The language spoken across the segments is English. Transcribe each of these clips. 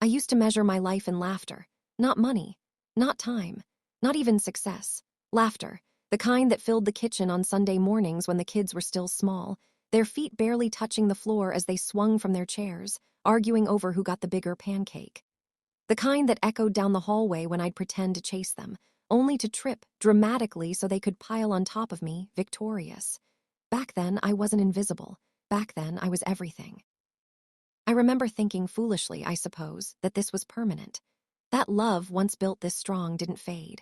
I used to measure my life in laughter, not money, not time, not even success. Laughter, the kind that filled the kitchen on Sunday mornings when the kids were still small, their feet barely touching the floor as they swung from their chairs, arguing over who got the bigger pancake. The kind that echoed down the hallway when I'd pretend to chase them, only to trip dramatically so they could pile on top of me, victorious. Back then, I wasn't invisible. Back then, I was everything. I remember thinking foolishly, I suppose, that this was permanent. That love, once built this strong, didn't fade.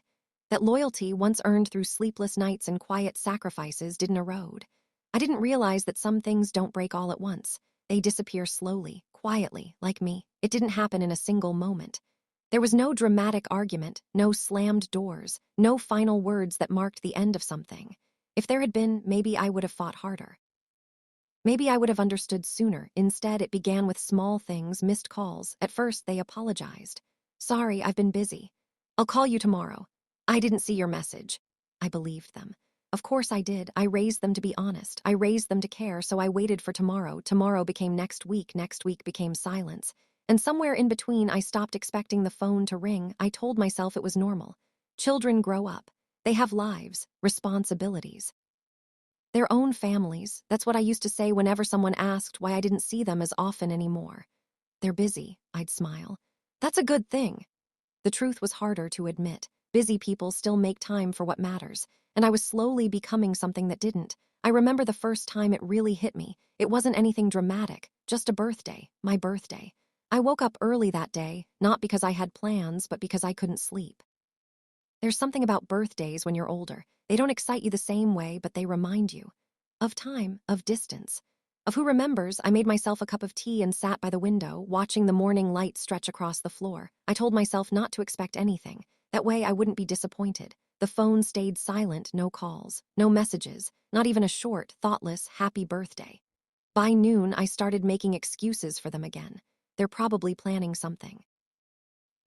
That loyalty, once earned through sleepless nights and quiet sacrifices, didn't erode. I didn't realize that some things don't break all at once. They disappear slowly, quietly, like me. It didn't happen in a single moment. There was no dramatic argument, no slammed doors, no final words that marked the end of something. If there had been, maybe I would have fought harder. Maybe I would have understood sooner. Instead, it began with small things, missed calls. At first, they apologized. Sorry, I've been busy. I'll call you tomorrow. I didn't see your message. I believed them. Of course I did. I raised them to be honest. I raised them to care, so I waited for tomorrow. Tomorrow became next week became silence. And somewhere in between, I stopped expecting the phone to ring. I told myself it was normal. Children grow up. They have lives, responsibilities. Their own families. That's what I used to say whenever someone asked why I didn't see them as often anymore. They're busy, I'd smile. That's a good thing. The truth was harder to admit. Busy people still make time for what matters, and I was slowly becoming something that didn't. I remember the first time it really hit me. It wasn't anything dramatic, just a birthday, my birthday. I woke up early that day, not because I had plans, but because I couldn't sleep. There's something about birthdays when you're older. They don't excite you the same way, but they remind you. Of time, of distance. Of who remembers. I made myself a cup of tea and sat by the window, watching the morning light stretch across the floor. I told myself not to expect anything. That way I wouldn't be disappointed. The phone stayed silent, no calls, no messages, not even a short, thoughtless, happy birthday. By noon, I started making excuses for them again. They're probably planning something.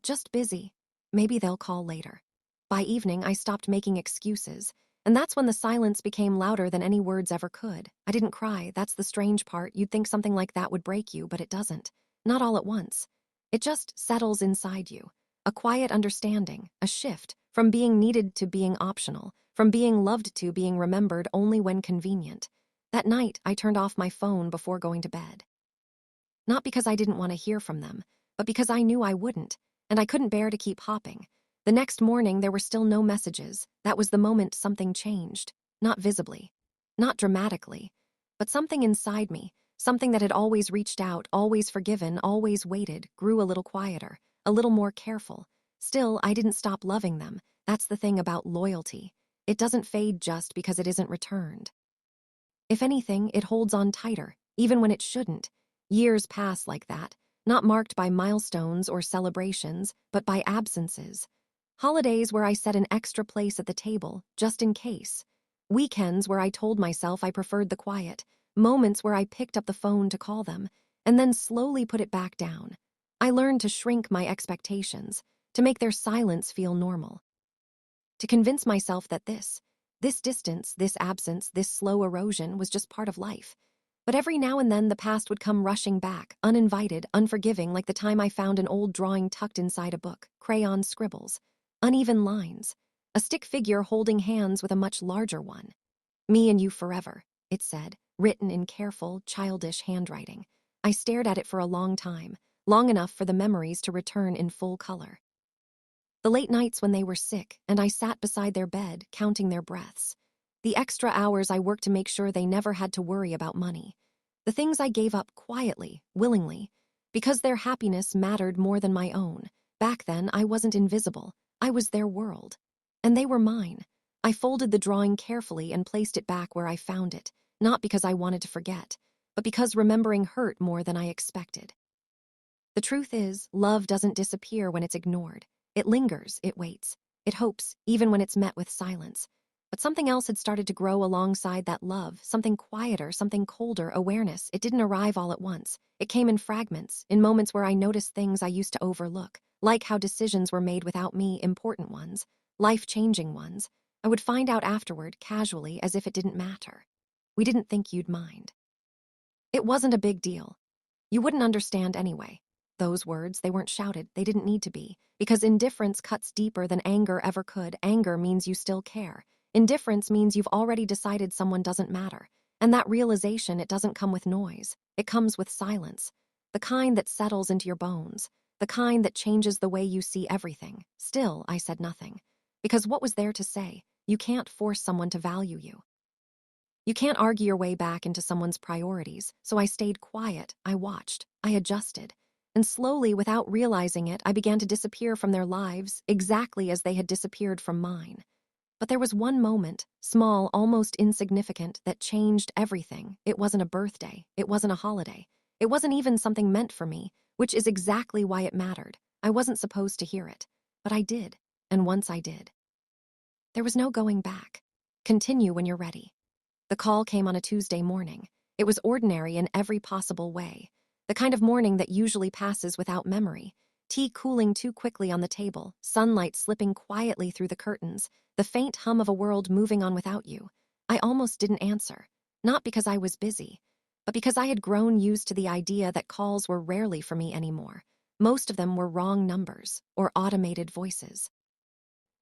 Just busy. Maybe they'll call later. By evening, I stopped making excuses, and that's when the silence became louder than any words ever could. I didn't cry. That's the strange part. You'd think something like that would break you, but it doesn't. Not all at once. It just settles inside you. A quiet understanding, a shift, from being needed to being optional, from being loved to being remembered only when convenient. That night, I turned off my phone before going to bed. Not because I didn't want to hear from them, but because I knew I wouldn't, and I couldn't bear to keep hopping. The next morning, there were still no messages. That was the moment something changed. Not visibly, not dramatically, but something inside me, something that had always reached out, always forgiven, always waited, grew a little quieter, a little more careful. Still, I didn't stop loving them. That's the thing about loyalty. It doesn't fade just because it isn't returned. If anything, it holds on tighter, even when it shouldn't. Years pass like that, not marked by milestones or celebrations, but by absences. Holidays where I set an extra place at the table, just in case. Weekends where I told myself I preferred the quiet. Moments where I picked up the phone to call them, and then slowly put it back down. I learned to shrink my expectations, to make their silence feel normal. To convince myself that this distance, this absence, this slow erosion was just part of life. But every now and then the past would come rushing back, uninvited, unforgiving, like the time I found an old drawing tucked inside a book, crayon scribbles. Uneven lines. A stick figure holding hands with a much larger one. Me and you forever, it said, written in careful, childish handwriting. I stared at it for a long time, long enough for the memories to return in full color. The late nights when they were sick, and I sat beside their bed, counting their breaths. The extra hours I worked to make sure they never had to worry about money. The things I gave up quietly, willingly, because their happiness mattered more than my own. Back then, I wasn't invisible. I was their world. And they were mine. I folded the drawing carefully and placed it back where I found it, not because I wanted to forget, but because remembering hurt more than I expected. The truth is, love doesn't disappear when it's ignored. It lingers, it waits, it hopes, even when it's met with silence. But something else had started to grow alongside that love, something quieter, something colder, awareness. It didn't arrive all at once. It came in fragments, in moments where I noticed things I used to overlook, like how decisions were made without me, important ones, life-changing ones. I would find out afterward, casually, as if it didn't matter. We didn't think you'd mind. It wasn't a big deal. You wouldn't understand anyway. Those words, they weren't shouted, they didn't need to be. Because indifference cuts deeper than anger ever could. Anger means you still care. Indifference means you've already decided someone doesn't matter. And that realization, it doesn't come with noise. It comes with silence. The kind that settles into your bones. The kind that changes the way you see everything. Still, I said nothing. Because what was there to say? You can't force someone to value you. You can't argue your way back into someone's priorities, so I stayed quiet, I watched, I adjusted. And slowly, without realizing it, I began to disappear from their lives, exactly as they had disappeared from mine. But there was one moment, small, almost insignificant, that changed everything. It wasn't a birthday, it wasn't a holiday. It wasn't even something meant for me, which is exactly why it mattered. I wasn't supposed to hear it. But I did, and once I did. There was no going back. Continue when you're ready. The call came on a Tuesday morning. It was ordinary in every possible way. The kind of morning that usually passes without memory. Tea cooling too quickly on the table, sunlight slipping quietly through the curtains, the faint hum of a world moving on without you. I almost didn't answer. Not because I was busy, but because I had grown used to the idea that calls were rarely for me anymore. Most of them were wrong numbers, or automated voices.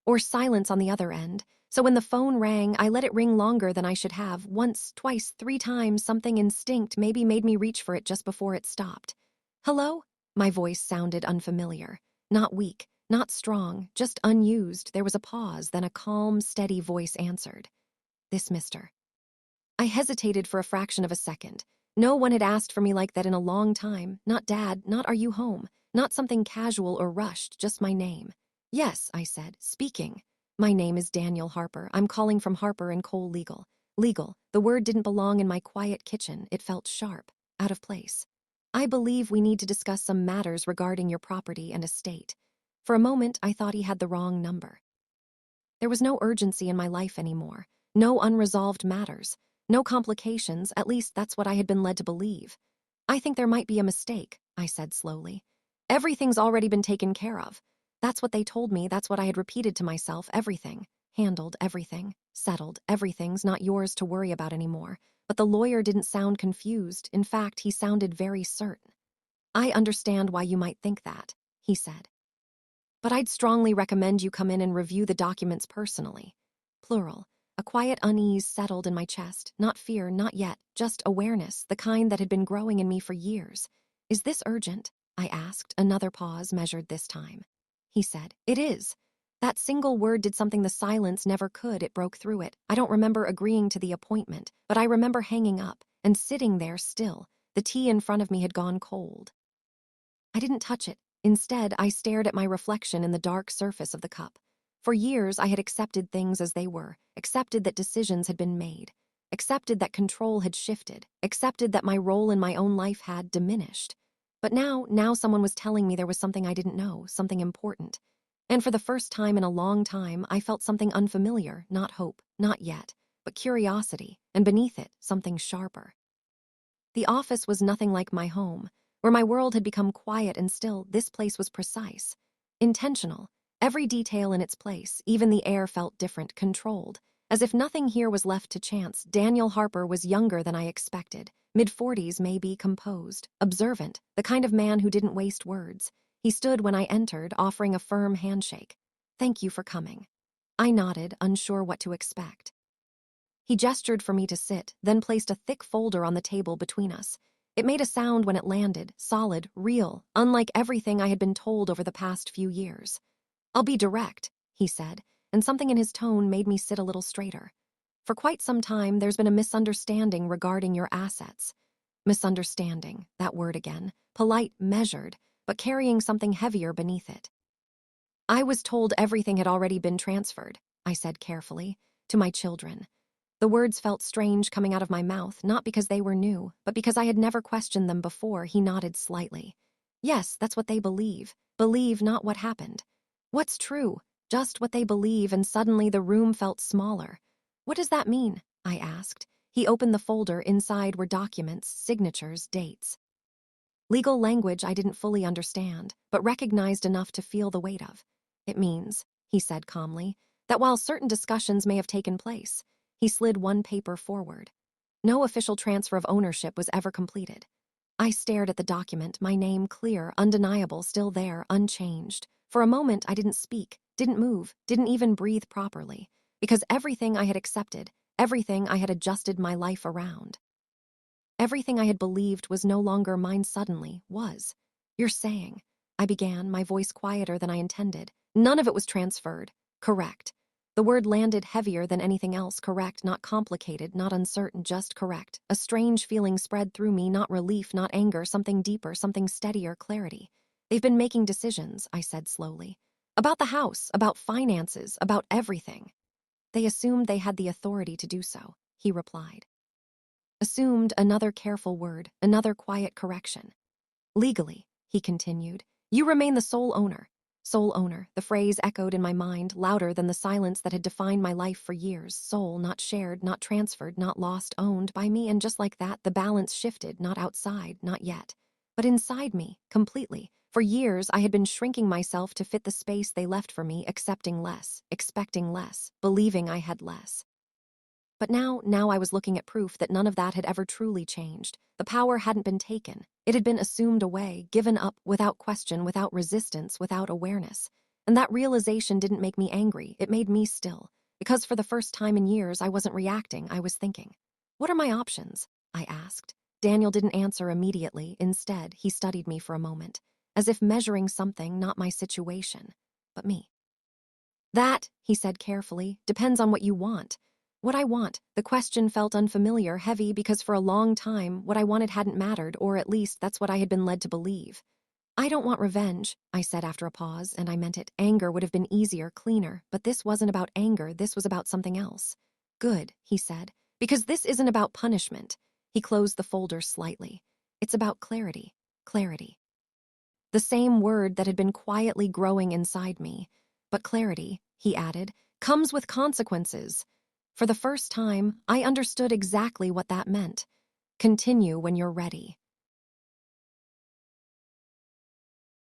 Or silence on the other end. So when the phone rang, I let it ring longer than I should have. Once, twice, 3 times, something instinct maybe made me reach for it just before it stopped. Hello? My voice sounded unfamiliar. Not weak, not strong, just unused. There was a pause, then a calm, steady voice answered. This mister. I hesitated for a fraction of a second. No one had asked for me like that in a long time. Not Dad, not are you home, not something casual or rushed, just my name. Yes, I said, speaking. My name is Daniel Harper. I'm calling from Harper and Cole Legal. Legal. The word didn't belong in my quiet kitchen. It felt sharp, out of place. I believe we need to discuss some matters regarding your property and estate. For a moment, I thought he had the wrong number. There was no urgency in my life anymore. No unresolved matters. No complications, at least that's what I had been led to believe. I think there might be a mistake, I said slowly. Everything's already been taken care of. That's what they told me, that's what I had repeated to myself, everything. Handled, everything. Settled, everything's not yours to worry about anymore. But the lawyer didn't sound confused. In fact, he sounded very certain. I understand why you might think that, he said. But I'd strongly recommend you come in and review the documents personally. Plural. A quiet unease settled in my chest. Not fear, not yet, just awareness, the kind that had been growing in me for years. Is this urgent? I asked, another pause measured this time. He said, it is. That single word did something the silence never could. It broke through it. I don't remember agreeing to the appointment, but I remember hanging up and sitting there still. The tea in front of me had gone cold. I didn't touch it. Instead, I stared at my reflection in the dark surface of the cup. For years, I had accepted things as they were, accepted that decisions had been made, accepted that control had shifted, accepted that my role in my own life had diminished. But now someone was telling me there was something I didn't know, something important. And for the first time in a long time, I felt something unfamiliar, not hope, not yet, but curiosity, and beneath it, something sharper. The office was nothing like my home. Where my world had become quiet and still, this place was precise, intentional, every detail in its place, even the air felt different, controlled. As if nothing here was left to chance, Daniel Harper was younger than I expected, mid-40s maybe, composed, observant, the kind of man who didn't waste words. He stood when I entered, offering a firm handshake. Thank you for coming. I nodded, unsure what to expect. He gestured for me to sit, then placed a thick folder on the table between us. It made a sound when it landed, solid, real, unlike everything I had been told over the past few years. I'll be direct, he said, and something in his tone made me sit a little straighter. For quite some time, there's been a misunderstanding regarding your assets. Misunderstanding, that word again, polite, measured, but carrying something heavier beneath it. I was told everything had already been transferred, I said carefully, to my children. The words felt strange coming out of my mouth, not because they were new, but because I had never questioned them before. He nodded slightly. Yes, that's what they believe. Believe, not what happened. What's true? Just what they believe, and suddenly the room felt smaller. What does that mean? I asked. He opened the folder. Inside were documents, signatures, dates. Legal language I didn't fully understand, but recognized enough to feel the weight of. It means, he said calmly, that while certain discussions may have taken place, he slid one paper forward. No official transfer of ownership was ever completed. I stared at the document, my name clear, undeniable, still there, unchanged. For a moment, I didn't speak, didn't move, didn't even breathe properly, because everything I had accepted, everything I had adjusted my life around, everything I had believed was no longer mine suddenly was. You're saying, I began, my voice quieter than I intended. None of it was transferred. Correct. The word landed heavier than anything else. Correct, not complicated, not uncertain, just correct. A strange feeling spread through me, not relief, not anger, something deeper, something steadier, clarity. They've been making decisions, I said slowly. About the house, about finances, about everything. They assumed they had the authority to do so, he replied. Assumed, another careful word, another quiet correction. Legally, he continued, you remain the sole owner. Sole owner, the phrase echoed in my mind, louder than the silence that had defined my life for years. Sole, not shared, not transferred, not lost, owned by me, and just like that, the balance shifted, not outside, not yet, but inside me, completely. For years, I had been shrinking myself to fit the space they left for me, accepting less, expecting less, believing I had less. But now I was looking at proof that none of that had ever truly changed. The power hadn't been taken. It had been assumed away, given up, without question, without resistance, without awareness. And that realization didn't make me angry, it made me still. Because for the first time in years, I wasn't reacting, I was thinking. What are my options? I asked. Daniel didn't answer immediately. Instead, he studied me for a moment, as if measuring something, not my situation, but me. That, he said carefully, depends on what you want. What I want, the question felt unfamiliar, heavy, because for a long time, what I wanted hadn't mattered, or at least that's what I had been led to believe. I don't want revenge, I said after a pause, and I meant it. Anger would have been easier, cleaner, but this wasn't about anger, this was about something else. Good, he said, because this isn't about punishment. He closed the folder slightly. It's about clarity, clarity. The same word that had been quietly growing inside me. But clarity, he added, comes with consequences. For the first time, I understood exactly what that meant. Continue when you're ready.